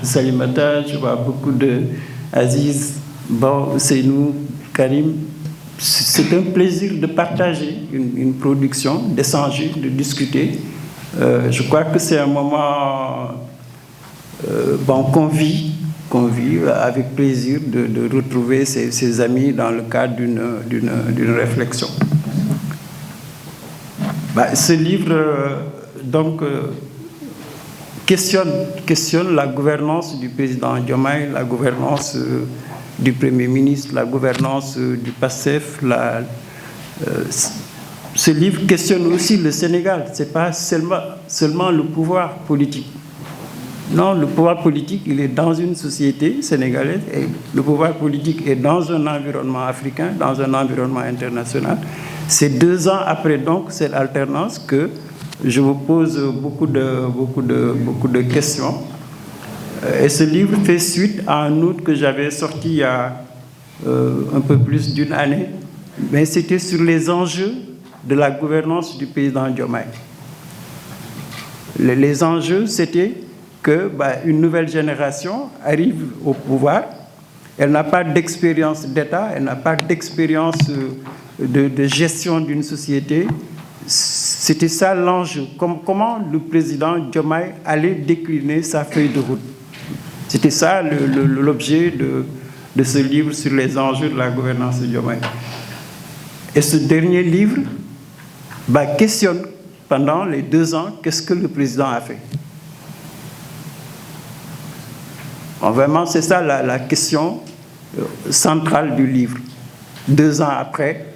Salimata, je vois beaucoup de Aziz, bon, c'est nous, Karim. C'est un plaisir de partager une production, d'échanger, de discuter. Je crois que c'est un moment qu'on vit avec plaisir de retrouver ses amis dans le cadre d'une réflexion. Ce livre, donc, questionne la gouvernance du président Diomaye, la gouvernance du Premier ministre, la gouvernance du PASTEF. Ce livre questionne aussi le Sénégal. Ce n'est pas seulement le pouvoir politique. Non, le pouvoir politique, il est dans une société sénégalaise et le pouvoir politique est dans un environnement africain, dans un environnement international. C'est 2 ans après donc cette alternance que je vous pose beaucoup de questions. Et ce livre fait suite à un autre que j'avais sorti il y a un peu plus d'1 année, mais c'était sur les enjeux de la gouvernance du président Diomaye. Les enjeux, c'était que une nouvelle génération arrive au pouvoir, elle n'a pas d'expérience d'État, elle n'a pas d'expérience de gestion d'une société. C'était ça l'enjeu. Comment le président Diomaye allait décliner sa feuille de route. C'était ça l'objet de ce livre sur les enjeux de la gouvernance de Diomaye. Et ce dernier livre questionne pendant les 2 ans qu'est-ce que le président a fait. Vraiment, c'est ça la question centrale du livre. 2 ans après,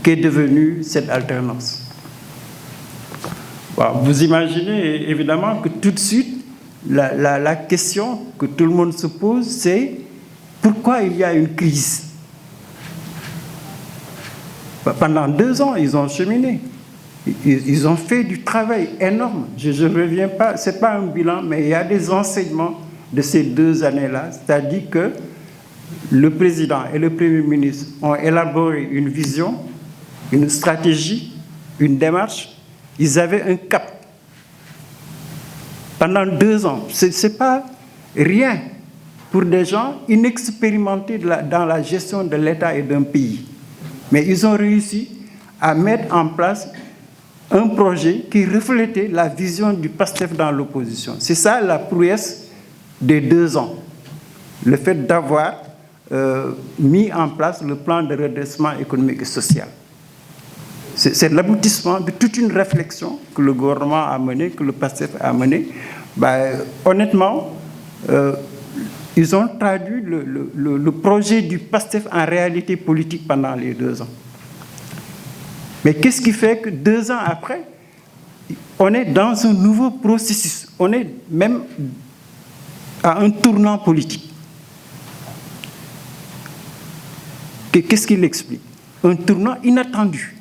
qu'est devenue cette alternance? Vous imaginez évidemment que tout de suite, la question que tout le monde se pose, c'est pourquoi il y a une crise? Pendant 2 ans, ils ont cheminé. Ils ont fait du travail énorme. Je ne reviens pas, ce n'est pas un bilan, mais il y a des enseignements de ces 2 années-là. C'est-à-dire que le président et le Premier ministre ont élaboré une vision, une stratégie, une démarche. Ils avaient un cap. Pendant 2 ans, ce n'est pas rien pour des gens inexpérimentés dans la gestion de l'État et d'un pays. Mais ils ont réussi à mettre en place un projet qui reflétait la vision du PASTEF dans l'opposition. C'est ça la prouesse des 2 ans. Le fait d'avoir mis en place le plan de redressement économique et social. C'est l'aboutissement de toute une réflexion que le gouvernement a menée, que le PASTEF a menée. Honnêtement, ils ont traduit le projet du PASTEF en réalité politique pendant les 2 ans. Mais qu'est-ce qui fait que 2 ans après, on est dans un nouveau processus, on est même à un tournant politique. Qu'est-ce qu'il explique? Un tournant inattendu.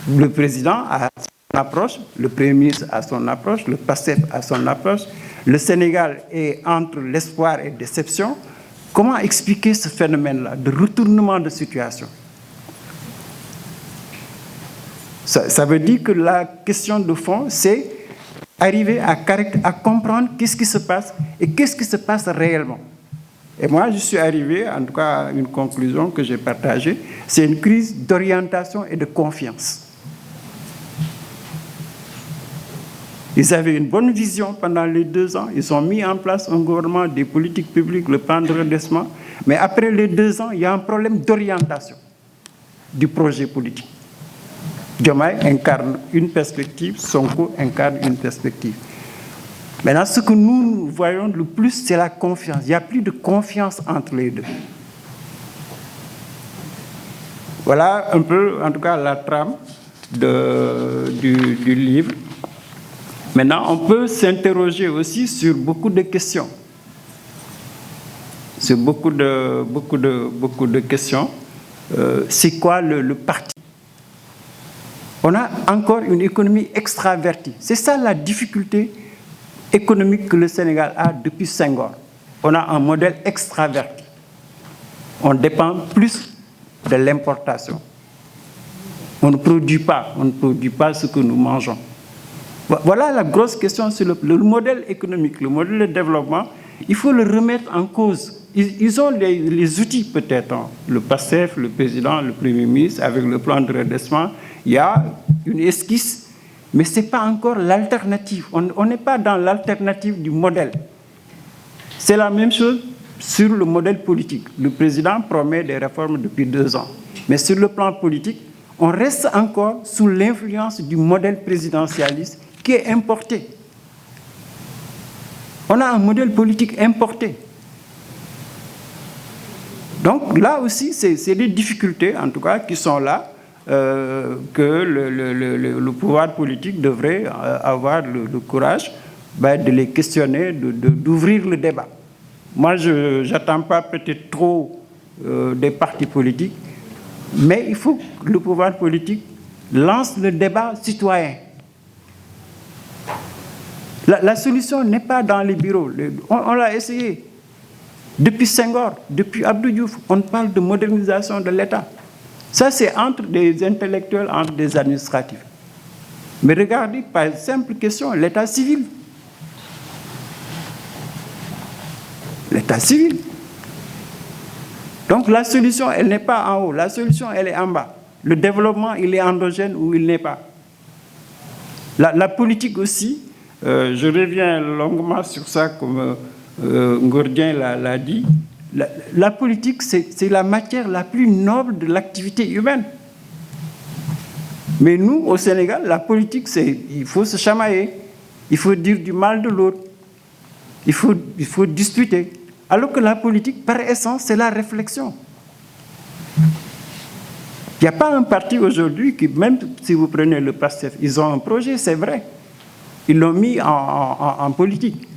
Le président a son approche, le Premier ministre a son approche, le PASTEF a son approche, le Sénégal est entre l'espoir et la déception. Comment expliquer ce phénomène-là de retournement de situation? Ça veut dire que la question de fond, c'est arriver à comprendre qu'est-ce qui se passe et qu'est-ce qui se passe réellement. Et moi, je suis arrivé, en tout cas, à une conclusion que j'ai partagée, c'est une crise d'orientation et de confiance. Ils avaient une bonne vision pendant les 2 ans. Ils ont mis en place un gouvernement, des politiques publiques, le plan de redressement. Mais après les 2 ans, il y a un problème d'orientation du projet politique. Diomaye incarne une perspective, Sonko incarne une perspective. Maintenant, ce que nous voyons le plus, c'est la confiance. Il n'y a plus de confiance entre les deux. Voilà un peu, en tout cas, la trame du livre. Maintenant, on peut s'interroger aussi sur beaucoup de questions. Sur beaucoup de questions. C'est quoi le parti? On a encore une économie extravertie. C'est ça la difficulté économique que le Sénégal a depuis Senghor. On a un modèle extraverti. On dépend plus de l'importation. On ne produit pas ce que nous mangeons. Voilà la grosse question sur le modèle économique, le modèle de développement. Il faut le remettre en cause. Ils ont les outils peut-être, hein. Le PASTEF, le président, le Premier ministre, avec le plan de redressement, il y a une esquisse, mais ce n'est pas encore l'alternative. On n'est pas dans l'alternative du modèle. C'est la même chose sur le modèle politique. Le président promet des réformes depuis 2 ans. Mais sur le plan politique, on reste encore sous l'influence du modèle présidentialiste qui est importé. On a un modèle politique importé. Donc là aussi, c'est des difficultés, en tout cas, qui sont là, que le pouvoir politique devrait avoir le courage de les questionner, d'ouvrir le débat. Moi, je n'attends pas peut-être trop des partis politiques, mais il faut que le pouvoir politique lance le débat citoyen. La solution n'est pas dans les bureaux. On l'a essayé. Depuis Senghor, depuis Abdou Diouf, on parle de modernisation de l'État. Ça, c'est entre des intellectuels, entre des administratifs. Mais regardez, par simple question, l'État civil. L'État civil. Donc la solution, elle n'est pas en haut. La solution, elle est en bas. Le développement, il est endogène ou il n'est pas. La politique aussi, je reviens longuement sur ça comme Ngordien l'a dit. La politique, c'est la matière la plus noble de l'activité humaine. Mais nous, au Sénégal, la politique, il faut se chamailler. Il faut dire du mal de l'autre. Il faut discuter. Alors que la politique, par essence, c'est la réflexion. Il n'y a pas un parti aujourd'hui qui, même si vous prenez le PASTEF, ils ont un projet, c'est vrai. Ils l'ont mis en politique.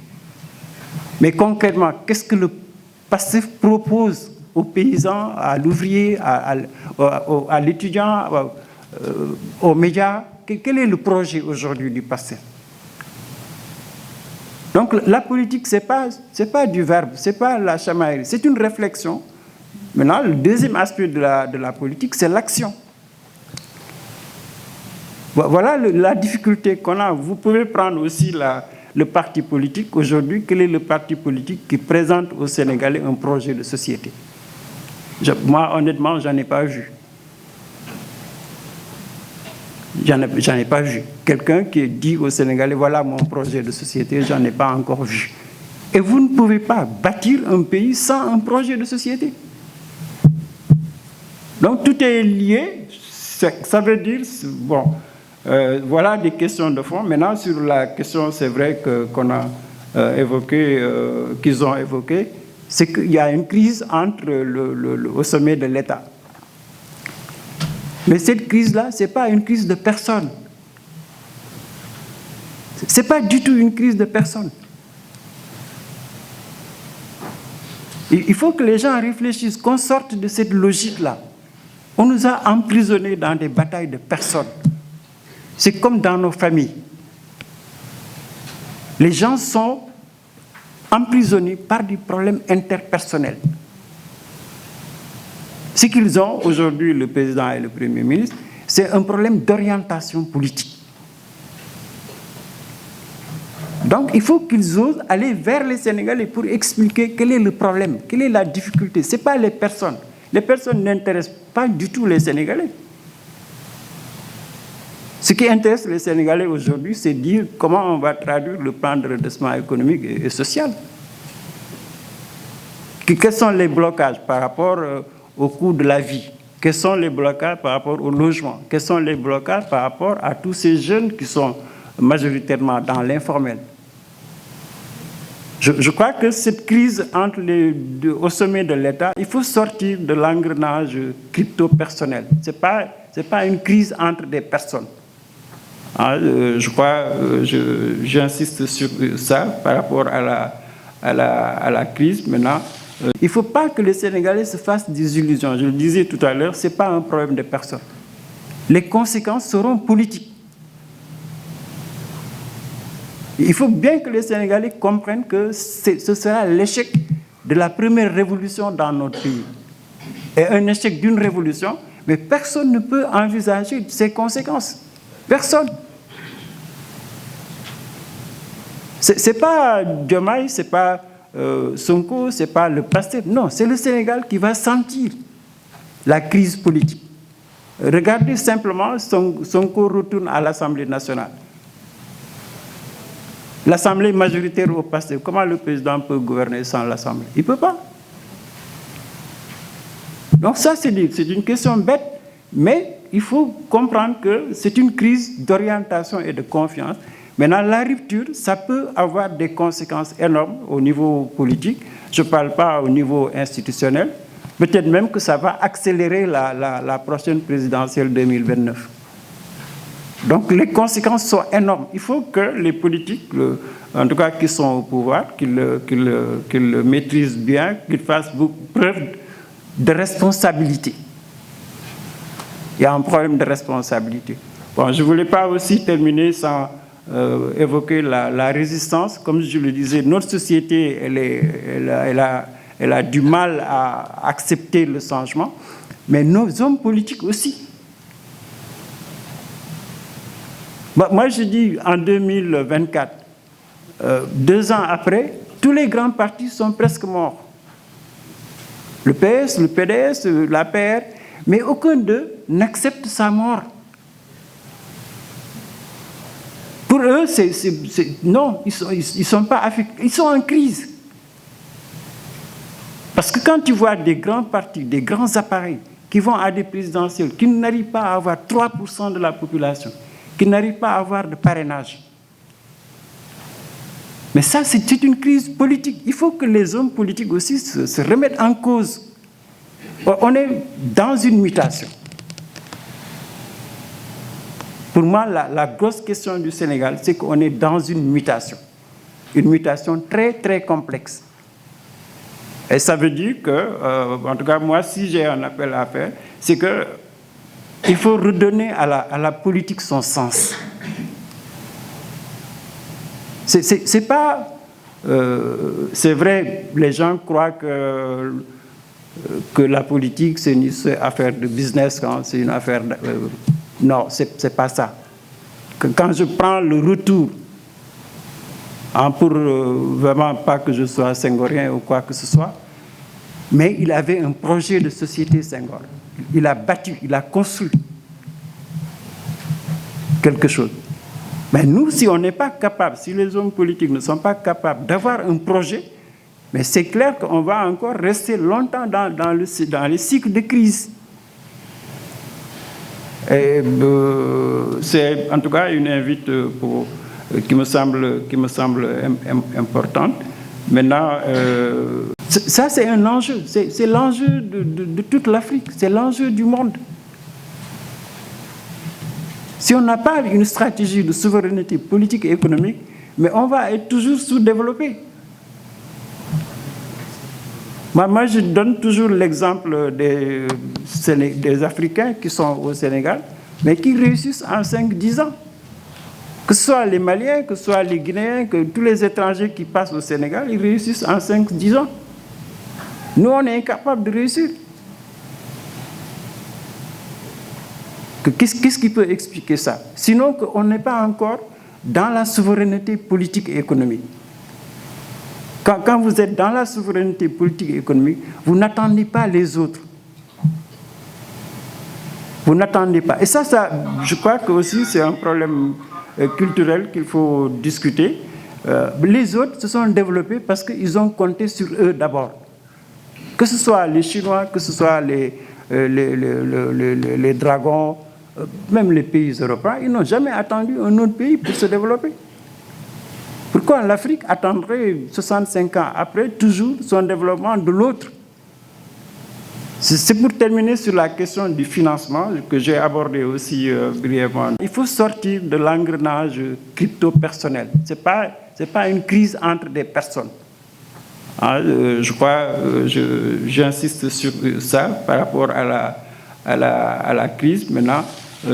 Mais concrètement, qu'est-ce que le PASTEF propose aux paysans, à l'ouvrier, à l'étudiant, aux médias? Quel est le projet aujourd'hui du PASTEF? Donc la politique, ce n'est pas du verbe, ce n'est pas la chamaillerie, c'est une réflexion. Maintenant, le deuxième aspect de la politique, c'est l'action. Voilà la difficulté qu'on a. Vous pouvez prendre aussi le parti politique. Aujourd'hui, quel est le parti politique qui présente aux Sénégalais un projet de société? Moi, honnêtement, je n'en ai pas vu. J'en ai pas vu. Quelqu'un qui dit aux Sénégalais, voilà mon projet de société, j'en ai pas encore vu. Et vous ne pouvez pas bâtir un pays sans un projet de société. Donc tout est lié. Ça veut dire, bon, voilà des questions de fond. Maintenant, sur la question, c'est vrai qu'on a évoqué, qu'ils ont évoqué, c'est qu'il y a une crise au sommet de l'État. Mais cette crise-là, ce n'est pas une crise de personne. Ce n'est pas du tout une crise de personne. Il faut que les gens réfléchissent, qu'on sorte de cette logique-là. On nous a emprisonnés dans des batailles de personnes. C'est comme dans nos familles. Les gens sont emprisonnés par des problèmes interpersonnels. Ce qu'ils ont aujourd'hui, le président et le Premier ministre, c'est un problème d'orientation politique. Donc, il faut qu'ils osent aller vers les Sénégalais pour expliquer quel est le problème, quelle est la difficulté. Ce n'est pas les personnes. Les personnes n'intéressent pas du tout les Sénégalais. Ce qui intéresse les Sénégalais aujourd'hui, c'est dire comment on va traduire le plan de redressement économique et social. Quels sont les blocages par rapport au coût de la vie? Quels sont les blocages par rapport au logement? Quels sont les blocages par rapport à tous ces jeunes qui sont majoritairement dans l'informel? Je crois que cette crise au sommet de l'État, il faut sortir de l'engrenage crypto-personnel. Ce n'est pas une crise entre des personnes. Je crois, j'insiste sur ça par rapport à la crise. Maintenant, il ne faut pas que les Sénégalais se fassent des illusions. Je le disais tout à l'heure, ce n'est pas un problème de personne. Les conséquences seront politiques. Il faut bien que les Sénégalais comprennent que ce sera l'échec de la première révolution dans notre pays. Et un échec d'une révolution, mais personne ne peut envisager ses conséquences. Personne. C'est pas Diomaye, c'est pas Sonko, c'est pas le PASTEF. Non, c'est le Sénégal qui va sentir la crise politique. Regardez simplement, Sonko retourne à l'Assemblée nationale. L'Assemblée majoritaire au PASTEF, comment le président peut gouverner sans l'Assemblée? Il ne peut pas. Donc ça, c'est une question bête, mais il faut comprendre que c'est une crise d'orientation et de confiance. Maintenant, la rupture, ça peut avoir des conséquences énormes au niveau politique. Je ne parle pas au niveau institutionnel. Peut-être même que ça va accélérer la prochaine présidentielle 2029. Donc les conséquences sont énormes. Il faut que les politiques, en tout cas qui sont au pouvoir, qu'ils le maîtrisent bien, qu'ils fassent preuve de responsabilité. Il y a un problème de responsabilité. Bon, je ne voulais pas aussi terminer sans évoquer la résistance. Comme je le disais, notre société, elle a du mal à accepter le changement, mais nos hommes politiques aussi. Moi, je dis en 2024, 2 ans après, tous les grands partis sont presque morts. Le PS, le PDS, l'APR, mais aucun d'eux n'accepte sa mort. Pour eux, non, ils sont pas affectés, ils sont en crise. Parce que quand tu vois des grands partis, des grands appareils qui vont à des présidentielles, qui n'arrivent pas à avoir 3% de la population, qui n'arrivent pas à avoir de parrainage. Mais ça, c'est une crise politique. Il faut que les hommes politiques aussi se remettent en cause. On est dans une mutation. Pour moi, la grosse question du Sénégal, c'est qu'on est dans une mutation très, très complexe. Et ça veut dire que, en tout cas, moi, si j'ai un appel à faire, c'est qu'il faut redonner à la politique son sens. C'est pas... c'est vrai, les gens croient que la politique, c'est une affaire de business, c'est une affaire... non, c'est pas ça. Quand je prends le retour, pour vraiment pas que je sois senghorien ou quoi que ce soit, mais il avait un projet de société Senghor. Il a bâti, il a construit quelque chose. Mais nous, si on n'est pas capable, si les hommes politiques ne sont pas capables d'avoir un projet, mais c'est clair qu'on va encore rester longtemps dans les cycles de crise. Et c'est en tout cas une invite qui me semble importante. Maintenant, ça c'est un enjeu, c'est l'enjeu de toute l'Afrique, c'est l'enjeu du monde. Si on n'a pas une stratégie de souveraineté politique et économique, mais on va être toujours sous-développé. Moi, je donne toujours l'exemple des Africains qui sont au Sénégal, mais qui réussissent en 5-10 ans. Que ce soit les Maliens, que ce soit les Guinéens, que tous les étrangers qui passent au Sénégal, ils réussissent en 5-10 ans. Nous, on est incapables de réussir. Qu'est-ce qui peut expliquer ça? Sinon qu'on n'est pas encore dans la souveraineté politique et économique. Quand vous êtes dans la souveraineté politique et économique, vous n'attendez pas les autres. Vous n'attendez pas. Et ça, je crois que aussi c'est un problème culturel qu'il faut discuter. Les autres se sont développés parce qu'ils ont compté sur eux d'abord. Que ce soit les Chinois, que ce soit les dragons, même les pays européens, ils n'ont jamais attendu un autre pays pour se développer. Pourquoi l'Afrique attendrait 65 ans après toujours son développement de l'autre? C'est pour terminer sur la question du financement que j'ai abordé aussi brièvement. Il faut sortir de l'engrenage crypto-personnel. Ce n'est pas une crise entre des personnes. Je crois, j'insiste sur ça par rapport à la crise. Maintenant,